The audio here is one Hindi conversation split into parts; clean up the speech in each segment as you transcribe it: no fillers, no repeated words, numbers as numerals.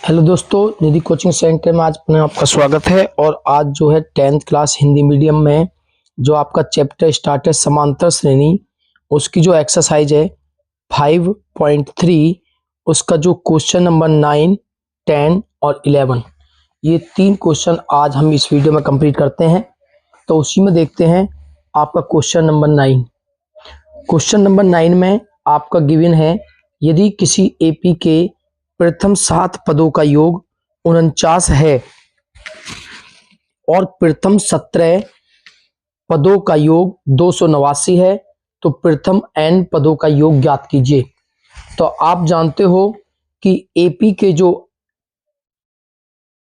हेलो दोस्तों, निधि कोचिंग सेंटर में आज पुनः आपका स्वागत है। और आज जो है 10th क्लास हिंदी मीडियम में जो आपका चैप्टर स्टार्ट है समांतर श्रेणी, उसकी जो एक्सरसाइज है 5.3, उसका जो क्वेश्चन नंबर 9, 10 और 11, ये 3 क्वेश्चन आज हम इस वीडियो में कंप्लीट करते हैं। तो उसी में देखते हैं आपका क्वेश्चन नंबर 9। क्वेश्चन नंबर 9 में आपका गिवन है, यदि किसी एपी के प्रथम 7 पदों का योग 49 है और प्रथम 17 पदों का योग 289 है, तो प्रथम n पदों का योग ज्ञात कीजिए। तो आप जानते हो कि एपी के जो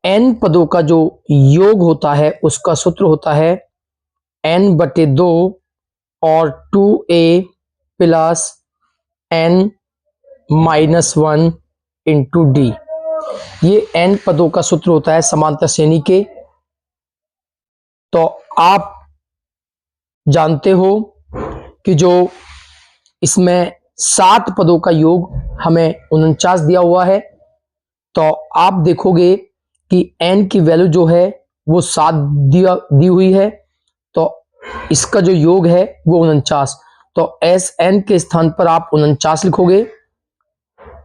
n पदों का जो योग होता है उसका सूत्र होता है n/2 और 2a plus n-1 into D. ये n पदों का सूत्र होता है समांतर श्रेणी के। तो आप जानते हो कि जो इसमें 7 पदों का योग हमें 49 दिया हुआ है, तो आप देखोगे कि n की वैल्यू जो है वो 7 दी हुई है, तो इसका जो योग है वो 49। तो एस n के स्थान पर आप 49 लिखोगे,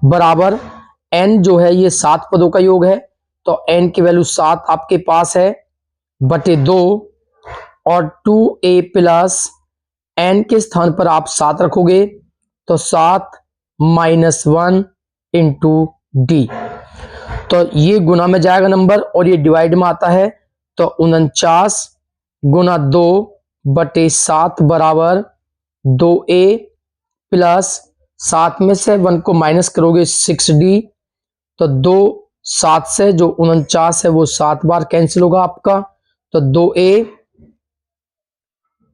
बराबर n जो है ये 7 पदों का योग है, तो n की वैल्यू 7 आपके पास है बटे 2, और 2a प्लस n के स्थान पर आप 7 रखोगे, तो 7-1 इंटू डी। तो ये गुना में जाएगा नंबर और ये डिवाइड में आता है, तो 49 गुना 2 बटे 7 बराबर 2a प्लस 7 में से 1 को माइनस करोगे 6d, तो 2 7 से जो 49 है वो 7 बार कैंसिल होगा आपका, तो 2a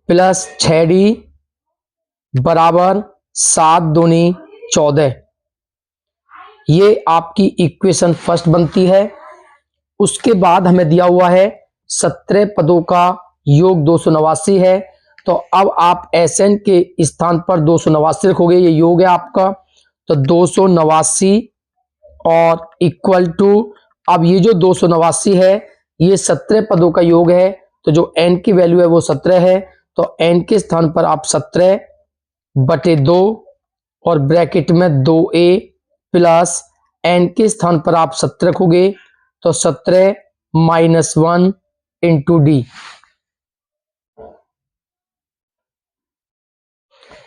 प्लस 6d बराबर 7 दूनी 14। ये आपकी इक्वेशन फर्स्ट बनती है। उसके बाद हमें दिया हुआ है 17 पदों का योग 289 है, तो अब आप Sn के स्थान पर 289 लिखोगे, ये योग है आपका, तो 289 और इक्वल टू, अब ये जो 289 है ये 17 पदों का योग है, तो जो n की वैल्यू है वो 17 है, तो n के स्थान पर आप 17 बटे 2 और ब्रैकेट में 2a प्लस n के स्थान पर आप 17 रखोगे, तो 17-1 इंटू डी।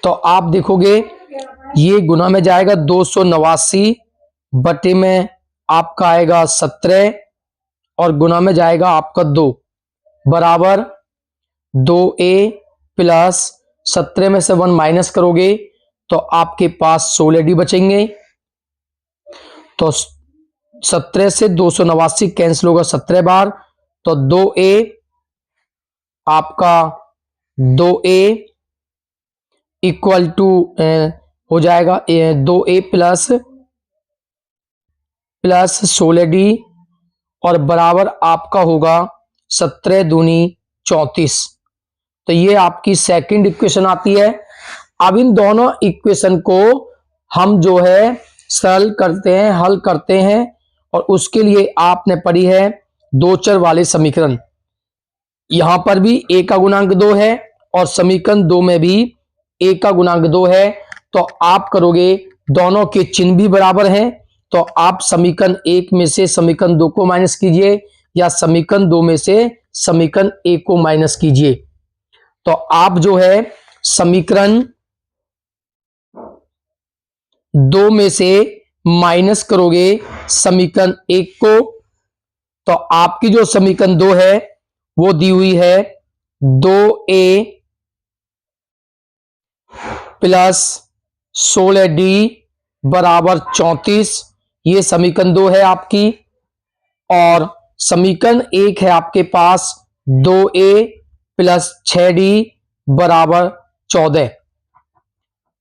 तो आप देखोगे ये गुना में जाएगा 289 बटे में आपका आएगा 17 और गुना में जाएगा आपका 2 बराबर 2a प्लस 17 में से 1 माइनस करोगे तो आपके पास 16d बचेंगे। तो 17 से 289 कैंसिल होगा 17 बार, तो 2a आपका 2a इक्वल टू हो जाएगा 2a प्लस 16d और बराबर आपका होगा 17 दूनी 34। तो ये आपकी सेकंड इक्वेशन आती है। अब इन दोनों इक्वेशन को हम जो है सरल करते हैं, हल करते हैं, और उसके लिए आपने पढ़ी है दो चर वाले समीकरण। यहां पर भी a का गुणांक 2 है और समीकरण 2 में भी a का गुणांक 2 है। तो आप करोगे, दोनों के चिन्ह भी बराबर हैं, तो आप समीकरण 1 में से समीकरण 2 को माइनस कीजिए या समीकरण 2 में से समीकरण 1 को माइनस कीजिए। तो आप जो है समीकरण 2 में से माइनस करोगे समीकरण 1 को, तो आपकी जो समीकरण 2 है वो दी हुई है 2a प्लस 16d बराबर 34। ये समीकरण 2 है आपकी, और समीकरण 1 है आपके पास 2a प्लस 6d बराबर 14।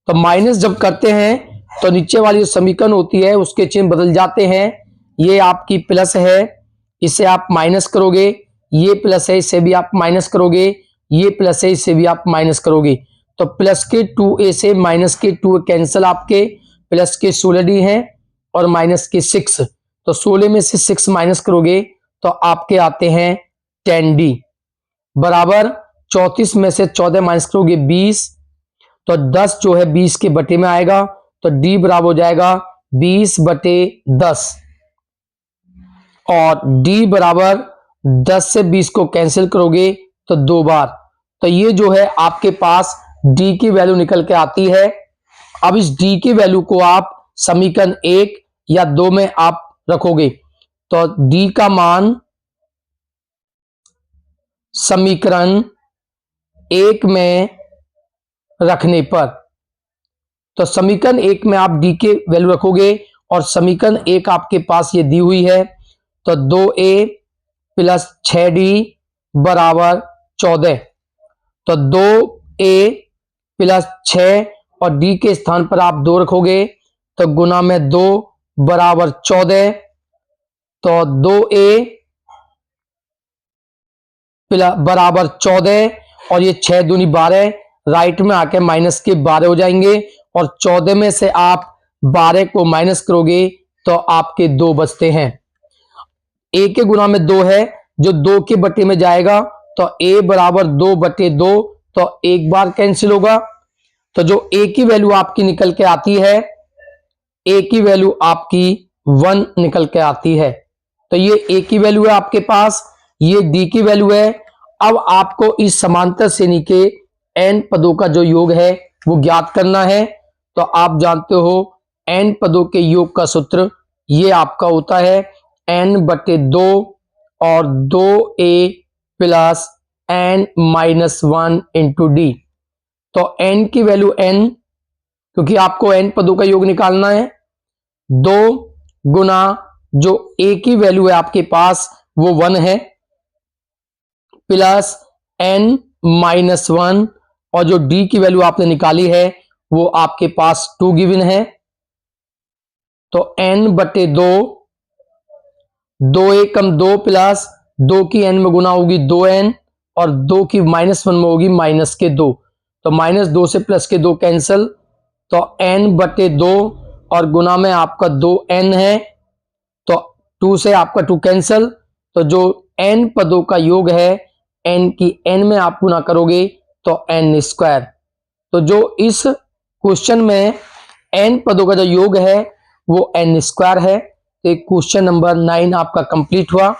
तो माइनस जब करते हैं तो नीचे वाली जो समीकरण होती है उसके चिन्ह बदल जाते हैं। ये आपकी प्लस है, इसे आप माइनस करोगे, ये प्लस है, इसे भी आप माइनस करोगे, ये प्लस है, इसे भी आप माइनस करोगे। तो प्लस के 2a से माइनस के 2 कैंसिल, आपके प्लस के 16d हैं और माइनस के 6, तो 16 में से 6 माइनस करोगे तो आपके आते हैं 10D बराबर 34 में से 14 माइनस करोगे 20, तो 10 जो है 20 के बटे में आएगा, तो D बराबर हो जाएगा 20/10 और D बराबर 10 से 20 को कैंसिल करोगे तो 2 बार, तो ये जो है आपके पास D की वैल्यू निकल के आती है। अब इस D की वैल्यू को आप समीकरण 1 या 2 में आप रखोगे, तो D का मान समीकरण 1 में रखने पर, तो समीकरण 1 में आप D के वैल्यू रखोगे और समीकरण 1 आपके पास ये दी हुई है, तो 2A प्लस 6D बराबर 14, तो 2A प्लस 6 और D के स्थान पर आप 2 रखोगे तो गुना में 2 बराबर 14, तो 2A बराबर 14 और ये 6 दूनी 12, राइट में आके माइनस के 12 हो जाएंगे और 14 में से आप 12 को माइनस करोगे तो आपके 2 बचते हैं। A के गुना में 2 है जो 2 के बटे में जाएगा, तो A बराबर 2/2, तो एक बार कैंसिल होगा, तो जो A की वैल्यू आपकी निकल के आती है, A की वैल्यू आपकी 1 निकल के आती है, तो ये A की वैल्यू है आपके पास, ये D की वैल्यू है। अब आपको इस समांतर श्रेणी के n पदों का जो योग है वो ज्ञात करना है, तो आप जानते हो n पदों के योग का सूत्र ये आपका होता है n/2 और 2A plus n-1 into D, तो n की वैल्यू n, क्योंकि आपको n पदों का योग निकालना है, 2 गुना जो A की वैल्यू है आपके पास वो 1 है प्लस n-1 और जो D की वैल्यू आपने निकाली है वो आपके पास 2 गिवन है, तो n/2, 2A कम 2 प्लस 2 की n में गुना होगी 2n और 2 की -1 में होगी -2, तो -2 से +2 कैंसल, तो n/2 और गुना में आपका 2n है, तो 2 से आपका 2 कैंसल, तो जो n पदों का योग है n की n में आप गुना करोगे तो n², तो जो इस क्वेश्चन में n पदों का जो योग है वो n² है। तो क्वेश्चन नंबर 9 आपका कंप्लीट हुआ।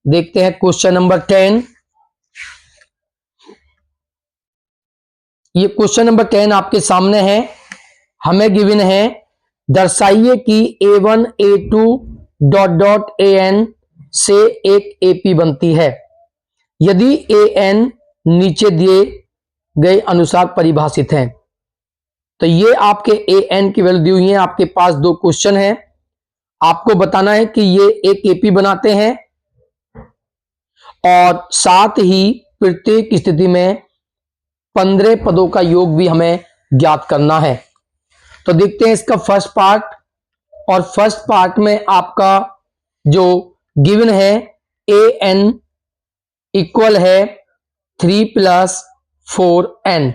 देखते हैं क्वेश्चन नंबर 10। ये क्वेश्चन नंबर 10 आपके सामने है, हमें गिवन है दर्शाइए कि A1 A2 ... AN से एक AP बनती है यदि AN नीचे दिए गए अनुसार परिभाषित है। तो ये आपके AN की वैल्यू दी हुई है, आपके पास 2 क्वेश्चन है, आपको बताना है कि ये एक AP बनाते हैं और साथ ही प्रत्येक स्थिति में 15 पदों का योग भी हमें ज्ञात करना है। तो देखते हैं इसका फर्स्ट पार्ट, और फर्स्ट पार्ट में आपका जो गिवन है AN इक्वल है 3 + 4n,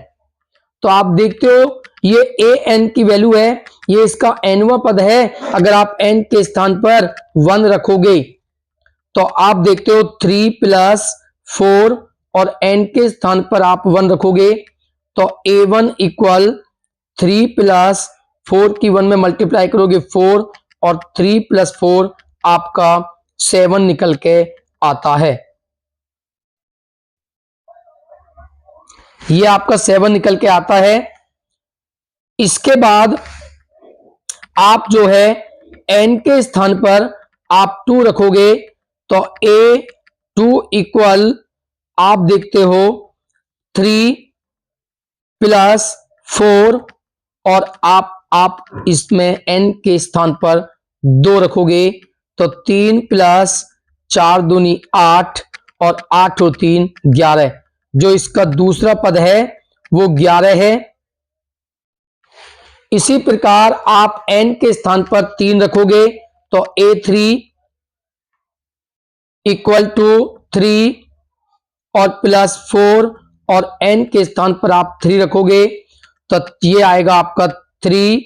तो आप देखते हो ये AN की वैल्यू है, ये इसका nवां पद है, अगर आप n के स्थान पर 1 रखोगे तो आप देखते हो 3 + 4 और n के स्थान पर आप 1 रखोगे तो A1 इक्वल 3 + 4 की 1 में मल्टीप्लाई करोगे 4 और 3 + 4 आपका 7 निकल के आता है, ये आपका 7 निकल के आता है। इसके बाद आप जो है n के स्थान पर आप 2 रखोगे तो A2 इक्वल आप देखते हो 3 + 4 और आप इसमें n के स्थान पर 2 रखोगे तो 3 + 4 दूनी 8 और 8 और 3 11, जो इसका दूसरा पद है वो 11 है। इसी प्रकार आप n के स्थान पर 3 रखोगे तो A3 इक्वल टू 3 और +4 और n के स्थान पर आप 3 रखोगे तो ये आएगा आपका 3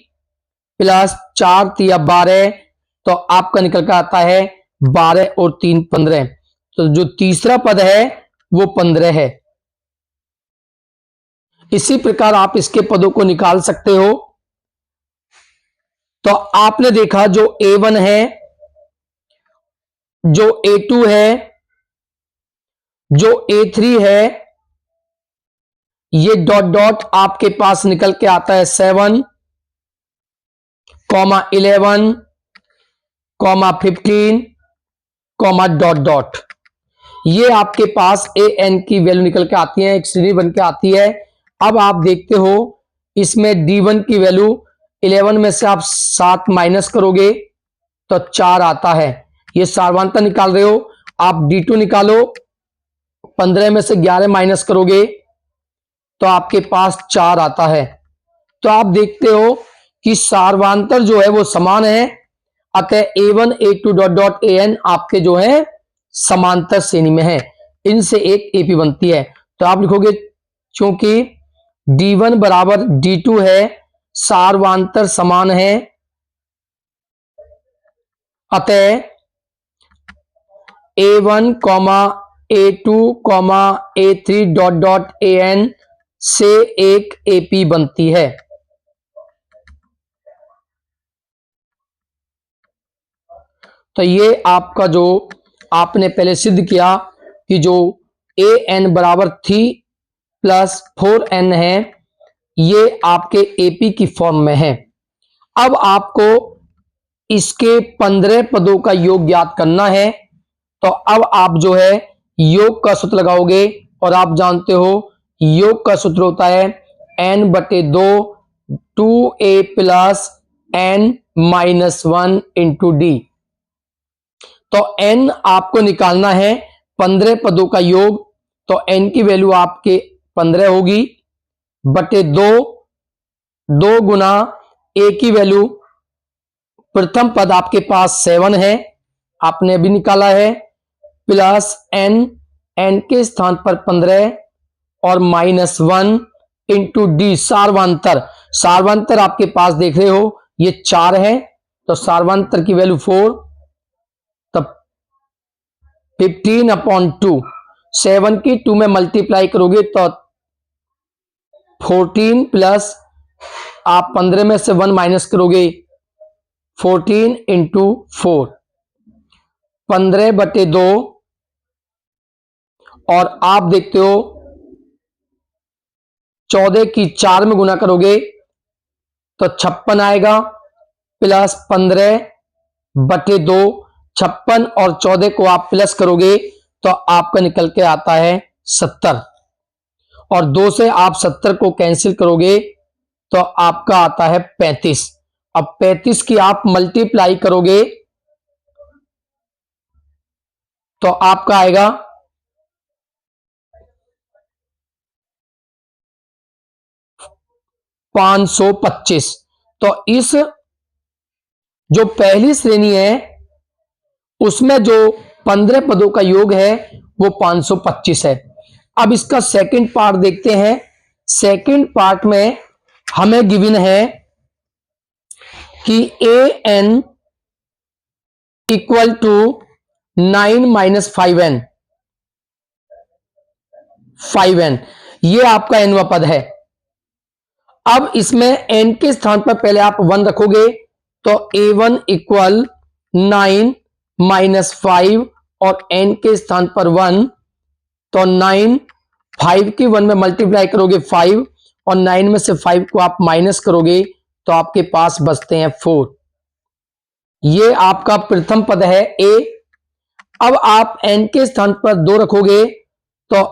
+ 4 × 12 तो आपका निकल कर आता है 12 और 3 15। तो जो तीसरा पद है वो 15 है। इसी प्रकार आप इसके पदों को निकाल सकते हो। तो आपने देखा जो A1 है, जो A2 है, जो A3 है, ये डॉट डॉट आपके पास निकल के आता है 7, 11, 15, डॉट डॉट। ये आपके पास an की वैल्यू निकल के आती है, एक श्रेणी बन के आती है। अब आप देखते हो इसमें D1 की वैल्यू 11 में से आप 7 माइनस करोगे तो 4 आता है। ये सारवांतर निकाल रहे हो। आप D2 निकालो, 15 में से 11 माइनस करोगे तो आपके पास 4 आता है। तो आप देखते हो कि सारवांतर जो है वो समान है, अतः A1 A2 dot dot an आपके जो है समांतर श्रेणी में है। इनसे एक AP बनती है। तो आप लिखोगे क्योंकि D1 बराबर D2 है, सारवांतर समान है, अतः A1 A2 A3 dot dot an से एक AP बनती है। तो ये आपका जो आपने पहले सिद्ध किया कि जो an बराबर 3 प्लस 4n है, ये आपके AP की फॉर्म में है। अब आपको इसके 15 पदों का योग ज्ञात करना है। तो अब आप जो है योग का सूत्र लगाओगे, और आप जानते हो योग का सूत्र होता है n/2 2a plus n minus 1 into D. तो n आपको निकालना है 15 पदों का योग। तो n की वैल्यू आपके 15 होगी बटे 2, 2 गुना a की वैल्यू, प्रथम पद आपके पास 7 है, आपने अभी निकाला है, प्लस n के स्थान पर 15 और माइनस 1 इंटू डी सारवांतर। सारवांतर आपके पास देख रहे हो ये 4 है, तो सारवांतर की वैल्यू 4, तब 15/2, 7 की 2 में मल्टीप्लाई करोगे तो 14 प्लस आप 15 में से 1 माइनस करोगे 14 इंटू 4, 15/2, और आप देखते हो 14 की 4 में गुना करोगे तो 56 आएगा, प्लस 15/2, 56 और 14 को आप प्लस करोगे तो आपका निकल के आता है 70, और 2 से आप 70 को कैंसिल करोगे तो आपका आता है 35। अब 35 की आप मल्टीप्लाई करोगे तो आपका आएगा 525। तो इस जो पहली श्रेणी है उसमें जो 15 पदों का योग है वो 525 है। अब इसका सेकंड पार्ट देखते हैं। सेकंड पार्ट में हमें गिवन है कि an equal to 9 minus 5n, 5n ये आपका nवा पद है। अब इसमें n के स्थान पर पहले आप 1 रखोगे तो a1 इक्वल 9 माइनस 5, और n के स्थान पर 1, तो 9, 5 की 1 में मल्टीप्लाई करोगे 5, और 9 में से 5 को आप माइनस करोगे तो आपके पास बचते हैं 4। ये आपका प्रथम पद है a। अब आप n के स्थान पर 2 रखोगे तो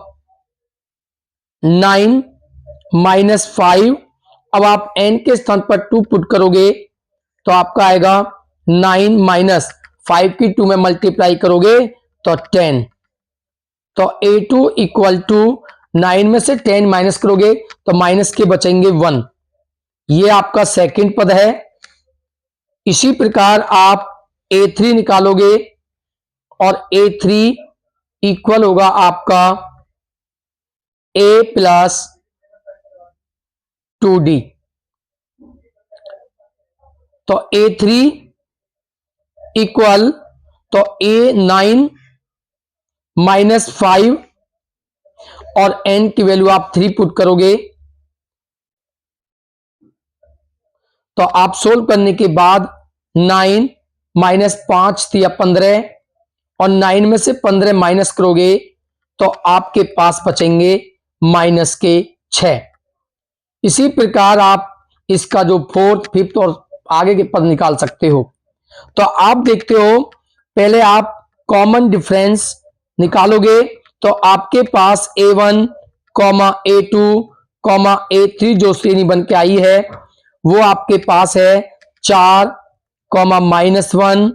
9 माइनस 5, अब आप n के स्थान पर 2 पुट करोगे तो आपका आएगा 9 माइनस 5 की 2 में मल्टीप्लाई करोगे तो 10। तो a2 इक्वल टू 9 में से 10 माइनस करोगे तो माइनस के बचेंगे 1। ये आपका सेकंड पद है। इसी प्रकार आप a3 निकालोगे, और a3 इक्वल होगा आपका a प्लस 2d। तो a3 इक्वल, तो ए 9 माइनस 5 और एन की वैल्यू आप 3 पुट करोगे तो आप सोल्व करने के बाद 9 माइनस 5 दिया 15 और 9 में से 15 माइनस करोगे तो आपके पास बचेंगे माइनस के 6। इसी प्रकार आप इसका जो फोर्थ, फिफ्थ और आगे के पद निकाल सकते हो। तो आप देखते हो, पहले आप कॉमन डिफरेंस निकालोगे तो आपके पास a1, a2, a3 जो श्रेणी बन के आई है वो आपके पास है 4, -1,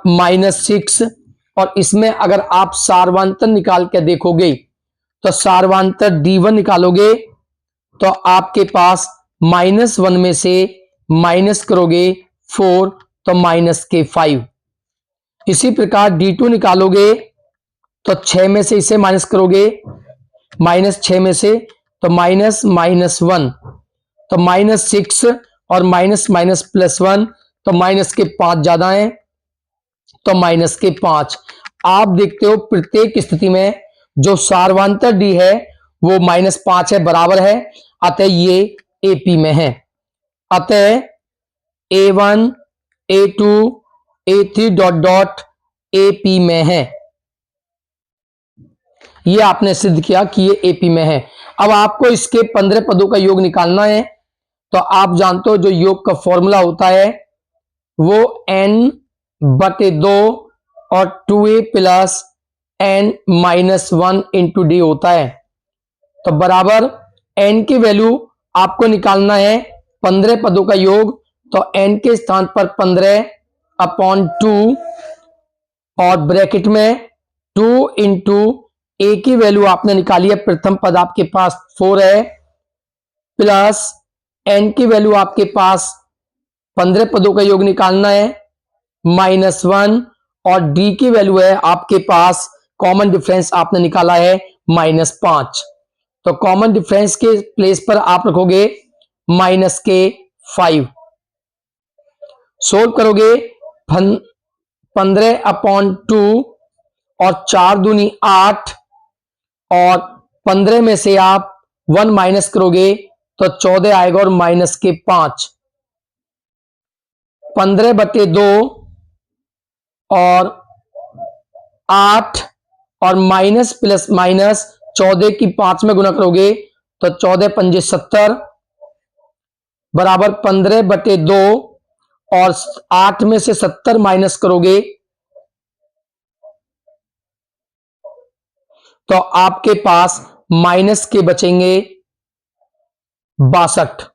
-6। और इसमें अगर आप सार्वंतर निकाल के देखोगे तो सार्वंतर d1 निकालोगे तो आपके पास -1 में से माइनस करोगे 4 तो माइनस के 5। इसी प्रकार d2 निकालोगे तो 6 में से इसे माइनस करोगे, -6 में से तो -1 तो -6 और -+1 तो माइनस के 5 ज्यादा है तो माइनस के 5। आप देखते हो प्रत्येक स्थिति में जो सार्वंतर डी है वो -5 है, बराबर है, अतः ये एपी में है। अतः a1, a2, a3 dot dot AP में है। ये आपने सिद्ध किया कि ये एपी में है। अब आपको इसके 15 पदों का योग निकालना है। तो आप जानते हो जो योग का फॉर्मूला होता है वो n/2 और 2a plus n-1 into D होता है। तो बराबर n की वैल्यू आपको निकालना है 15 पदों का योग, तो n के स्थान पर 15/2 और ब्रैकेट में 2 इंटू ए की वैल्यू आपने निकाली है, प्रथम पद आपके पास 4 है, प्लस n की वैल्यू आपके पास 15 पदों का योग निकालना है -1 और d की वैल्यू है आपके पास, कॉमन डिफरेंस आपने निकाला है -5। तो कॉमन डिफरेंस के प्लेस पर आप रखोगे -5। सोल्व करोगे 15/2 और 4 दूनी 8 और 15 में से आप 1 माइनस करोगे तो 14 आएगा और -5। 15/2 और 8 और माइनस प्लस माइनस 14 की 5 में गुना करोगे तो 14 पंजे 70 बराबर 15/2 और 8 में से 70 माइनस करोगे तो आपके पास माइनस के बचेंगे 62।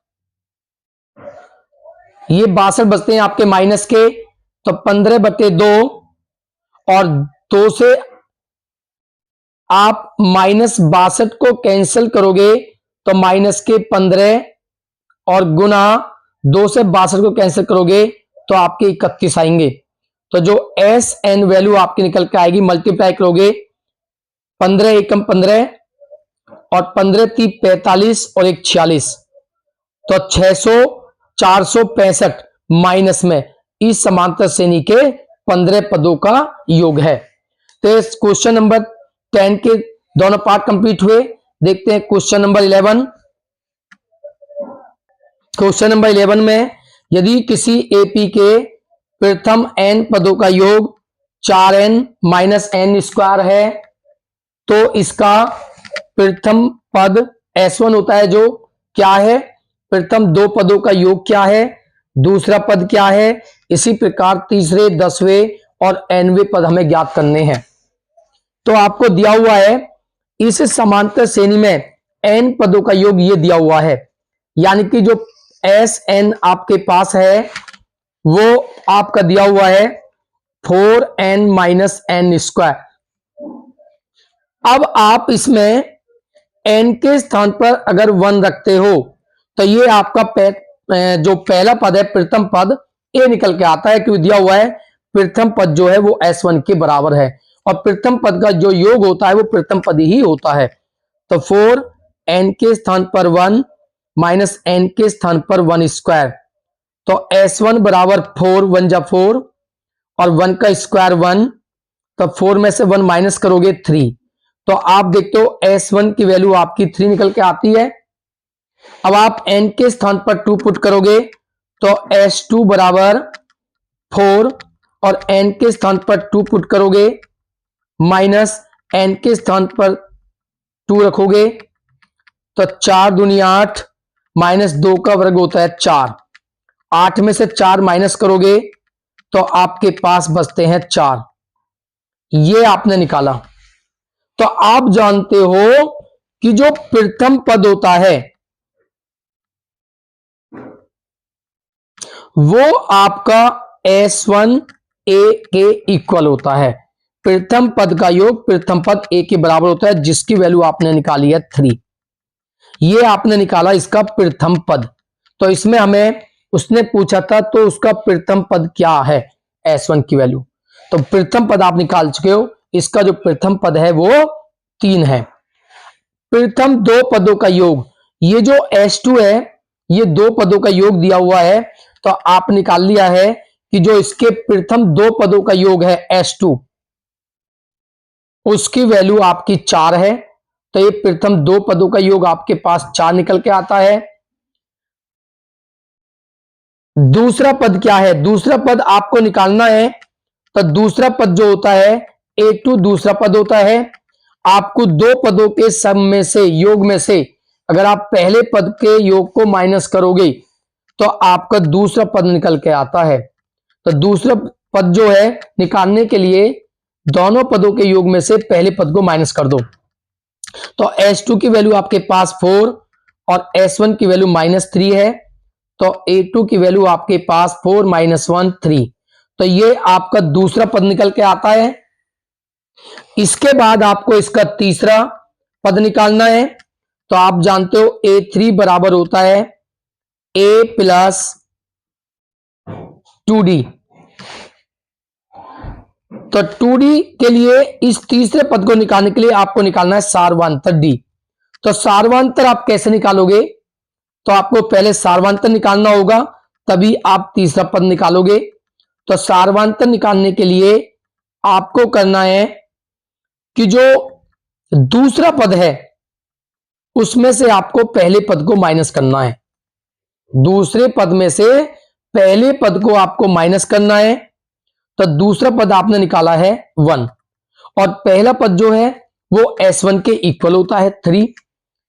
ये 62 बचते हैं आपके माइनस के। तो 15/2 और 2 से आप -62 को कैंसिल करोगे तो माइनस के 15 और गुना 2 से 62 को कैंसिल करोगे तो आपके 31 आएंगे। तो जो एस एन वैल्यू आपकी निकल के आएगी, मल्टीप्लाई करोगे 15 एकम 15 और 15 × 3 = 45 और 1 46 तो 600 465 माइनस में इस समांतर श्रेणी के 15 पदों का योग है। तो इस क्वेश्चन नंबर 10 के दोनों पार्ट कंप्लीट हुए। देखते हैं क्वेश्चन नंबर 11। क्वेश्चन नंबर 11 में यदि किसी एपी के प्रथम n पदों का योग 4n - n² है तो इसका प्रथम पद S1 होता है, जो क्या है, प्रथम 2 पदों का योग क्या है, दूसरा पद क्या है। इसी प्रकार तीसरे, 10वें और nवें पद हमें ज्ञात करने हैं। तो आपको दिया हुआ है इस समांतर श्रेणी में n पदों का योग ये दिया हुआ है, यानी कि जो Sn आपके पास है वो आपका दिया हुआ है 4n - n²। अब आप इसमें n के स्थान पर अगर 1 रखते हो तो ये आपका जो पहला पद है, प्रथम पद ए निकल के आता है, क्योंकि दिया हुआ है प्रथम पद जो है वो S1 के बराबर है और प्रथम पद का जो योग होता है वो प्रथम पद ही होता है। तो 4n के स्थान पर 1 - n के स्थान पर 1²। तो S1 बराबर 4 × 1 = 4 और 1 का स्क्वायर 1, तो 4 में से 1 माइनस करोगे 3, तो आप देखते हो S1 की वैल्यू आपकी 3 निकल के आती है। अब आप n के स्थान पर 2 पुट करोगे तो S2 बराबर 4, और n के स्थान पर 2 पुट करोगे माइनस n के स्थान पर 2 रखोगे तो 4 दूनी 8, माइनस 2 का वर्ग होता है 4, 8 में से 4 माइनस करोगे तो आपके पास बचते हैं 4। ये आपने निकाला। तो आप जानते हो कि जो प्रथम पद होता है वो आपका S1 A के इक्वल होता है। प्रथम पद का योग प्रथम पद A के बराबर होता है, जिसकी वैल्यू आपने निकाली है 3। ये आपने निकाला इसका प्रथम पद। तो इसमें हमें उसने पूछा था तो उसका प्रथम पद क्या है, S1 की वैल्यू। तो प्रथम पद आप निकाल चुके हो, इसका जो प्रथम पद है वो 3 है। प्रथम दो पदों का योग, ये जो S2 है ये दो पदों का योग दिया हुआ है, तो आप निकाल लिया है कि जो इसके प्रथम दो पदों का योग है S2, उसकी वैल्यू आपकी 4 है। तो ये प्रथम दो पदों का योग आपके पास 4 निकल के आता है। दूसरा पद क्या है, दूसरा पद आपको निकालना है। तो दूसरा पद जो होता है A2 दूसरा पद होता है। आपको दो पदों के सम में से, योग में से अगर आप पहले पद के योग को माइनस करोगे तो आपका दूसरा पद निकल के आता है। तो दूसरा पद जो है निकालने के लिए दोनों पदों के योग में से पहले पद को माइनस कर दो। तो S2 की वैल्यू आपके पास 4 और S1 की वैल्यू -3 है। तो A2 की वैल्यू आपके पास 4 - 1 3। तो ये आपका दूसरा पद निकल के आता है। इसके बाद आपको इसका तीसरा पद निकालना है। तो आप जानते हो A3 बराबर होता है A + 2D। तो 2D के लिए इस तीसरे पद को निकालने के लिए आपको निकालना है सार्वंतर D। तो सार्वंतर आप कैसे निकालोगे, तो आपको पहले सार्वंतर निकालना होगा, तभी आप तीसरा पद निकालोगे। तो सार्वंतर निकालने के लिए आपको करना है कि जो दूसरा पद है उसमें से आपको पहले पद को माइनस करना है। दूसरे पद में से पहले पद को आपको माइनस करना है। तो दूसरा पद आपने निकाला है 1, और पहला पद जो है वो S1 के इक्वल होता है 3।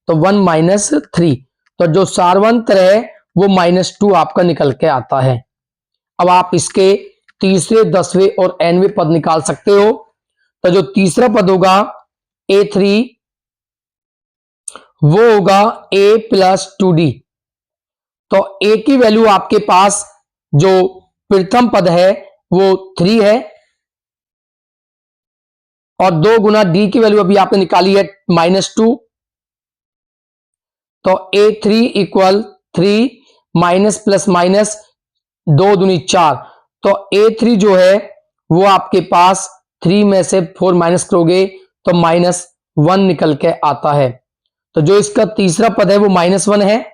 तो 1 - 3, तो जो सार्वंतर है वो -2 आपका निकल के आता है। अब आप इसके तीसरे, 10वें और nवें पद निकाल सकते हो। तो जो तीसरा पद होगा A3 वो होगा A + 2D। तो A की वैल्यू आपके पास जो प्रथम पद है वो 3 है, और 2 गुना D की वैल्यू अभी आपने निकाली है -2। तो A3 = 3 माइनस प्लस माइनस 2 दूनी 4। तो A3 जो है वो आपके पास 3 में से 4 माइनस करोगे तो -1 निकल के आता है। तो जो इसका तीसरा पद है वो -1 है।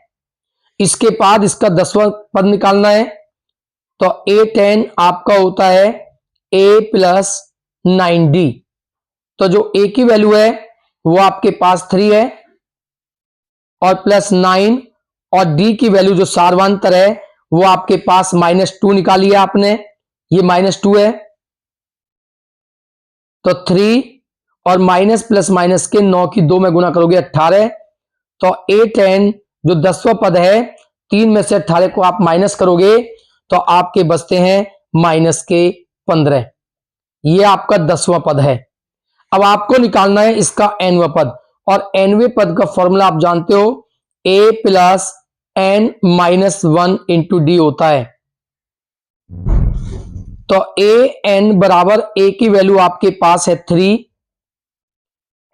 इसके बाद इसका 10वां पद निकालना है। तो A10 आपका होता है A + 9D। तो जो A की वैल्यू है वो आपके पास 3 है, और +9, और D की वैल्यू जो सार्वंतर है वो आपके पास -2 निकाली है आपने, ये -2 है। तो 3 और माइनस प्लस माइनस के 9 की 2 में गुना करोगे 18। तो A10 जो 10वां पद है, 3 में से 18 को आप माइनस करोगे तो आपके बचते हैं -15। ये आपका 10वां पद है। अब आपको निकालना है इसका nवां पद, और nवें पद का फॉर्मूला आप जानते हो A + n - 1 × D होता है। तो an बराबर A की वैल्यू आपके पास है 3,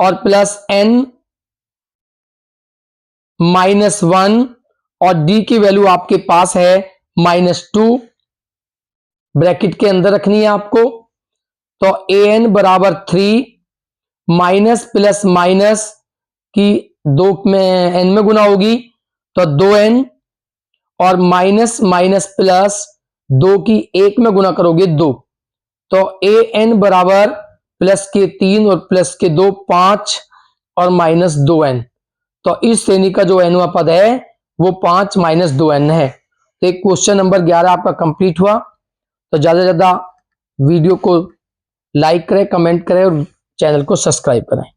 और +n - 1, और D की वैल्यू आपके पास है -2, ब्रैकेट के अंदर रखनी है आपको। तो an बराबर 3, माइनस प्लस माइनस की 2 में n में गुना होगी तो 2n, और माइनस माइनस प्लस 2 की 1 में गुना करोगे 2, तो ए एन बराबर प्लस के 3 और प्लस के 2 5 और माइनस 2n। तो इस श्रेणी का जो एनवा पद है वो 5 माइनस 2n है। तो एक क्वेश्चन नंबर 11 आपका कंप्लीट हुआ। तो ज्यादा से ज्यादा वीडियो को लाइक करें, कमेंट करें और चैनल को सब्सक्राइब करें।